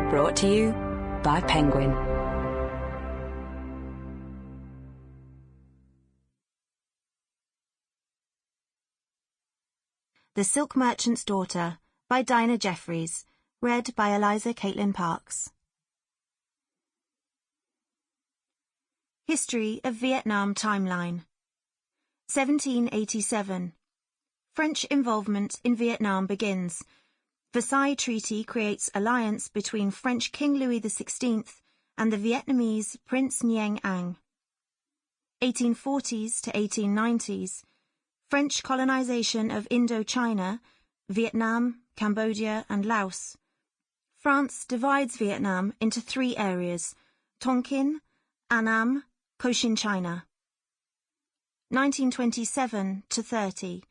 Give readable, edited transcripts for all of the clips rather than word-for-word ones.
Brought to you by Penguin. The Silk Merchant's Daughter by Dinah Jefferies, read by Eliza Caitlin Parks. History of Vietnam Timeline 1787. French involvement in Vietnam begins. Versailles Treaty creates alliance between French King Louis XVI and the Vietnamese Prince Nguyen Anh. 1840s to 1890s. French colonization of Indochina, Vietnam, Cambodia and Laos. France divides Vietnam into three areas: Tonkin, Annam, Cochinchina. 1927 to 30.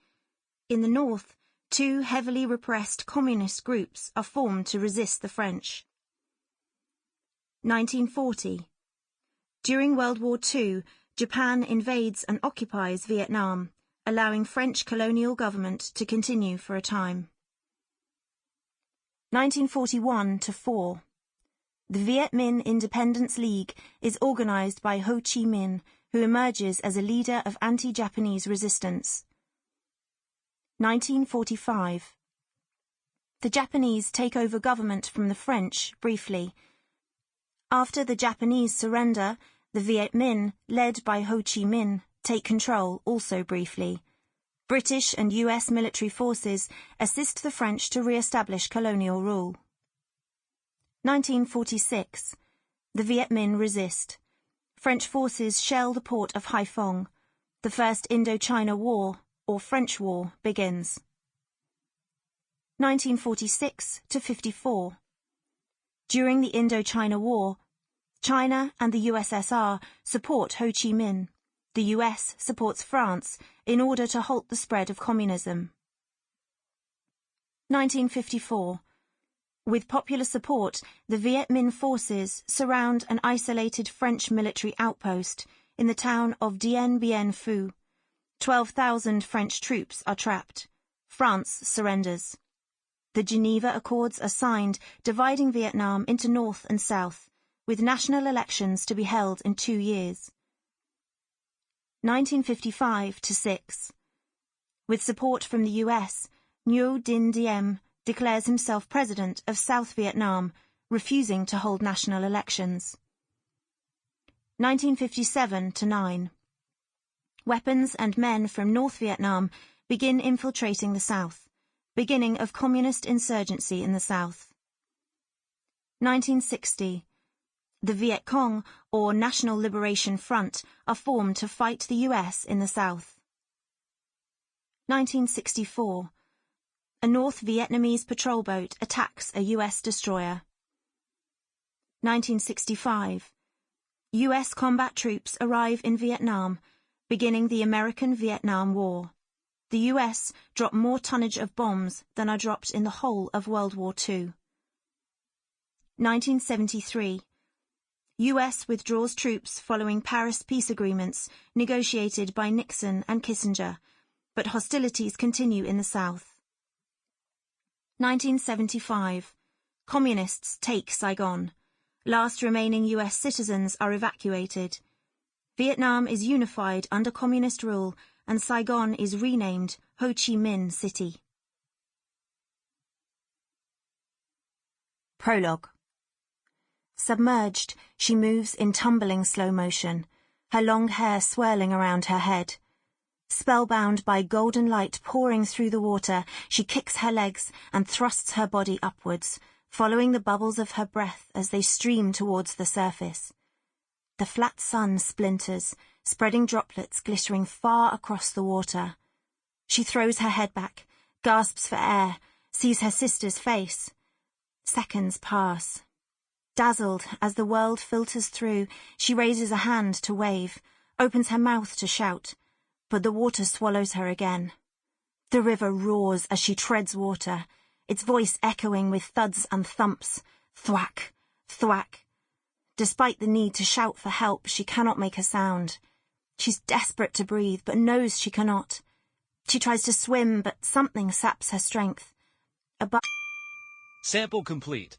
In the north, two heavily repressed communist groups are formed to resist the French. 1940. During World War II, Japan invades and occupies Vietnam, allowing French colonial government to continue for a time. 1941 to 4. The Viet Minh Independence League is organized by Ho Chi Minh, who emerges as a leader of anti-Japanese resistance. 1945. The Japanese take over government from the French briefly. After the Japanese surrender, the Viet Minh, led by Ho Chi Minh, take control also briefly. British and US military forces assist the French to re-establish colonial rule. 1946. The Viet Minh resist. French forces shell the port of Haiphong. The First Indochina War, or French War, begins. 1946 to 54. During the Indochina War, China and the USSR support Ho Chi Minh. The US supports France in order to halt the spread of communism. 1954. With popular support, the Viet Minh forces surround an isolated French military outpost in the town of Dien Bien Phu. 12,000 French troops are trapped. France surrenders. The Geneva Accords are signed, dividing Vietnam into North and South, with national elections to be held in 2 years. 1955 to 6. With support from the US, Ngo Dinh Diem declares himself president of South Vietnam, refusing to hold national elections. 1957 to 9. Weapons and men from North Vietnam begin infiltrating the South, beginning of communist insurgency in the South. 1960. The Viet Cong, or National Liberation Front, are formed to fight the US in the South. 1964. A North Vietnamese patrol boat attacks a US destroyer. 1965. US combat troops arrive in Vietnam, beginning the American-Vietnam War. The US drop more tonnage of bombs than are dropped in the whole of World War II. 1973. US withdraws troops following Paris peace agreements negotiated by Nixon and Kissinger, but hostilities continue in the South. 1975. Communists take Saigon. Last remaining US citizens are evacuated. Vietnam is unified under communist rule and Saigon is renamed Ho Chi Minh City. Prologue. Submerged, she moves in tumbling slow motion, her long hair swirling around her head. Spellbound by golden light pouring through the water, she kicks her legs and thrusts her body upwards, following the bubbles of her breath as they stream towards the surface. The flat sun splinters, spreading droplets glittering far across the water. She throws her head back, gasps for air, sees her sister's face. Seconds pass. Dazzled as the world filters through, she raises a hand to wave, opens her mouth to shout, but the water swallows her again. The river roars as she treads water, its voice echoing with thuds and thumps, thwack, thwack. Despite the need to shout for help, she cannot make a sound. She's desperate to breathe, but knows she cannot. She tries to swim, but something saps her strength. Sample complete.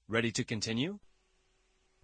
Ready to continue?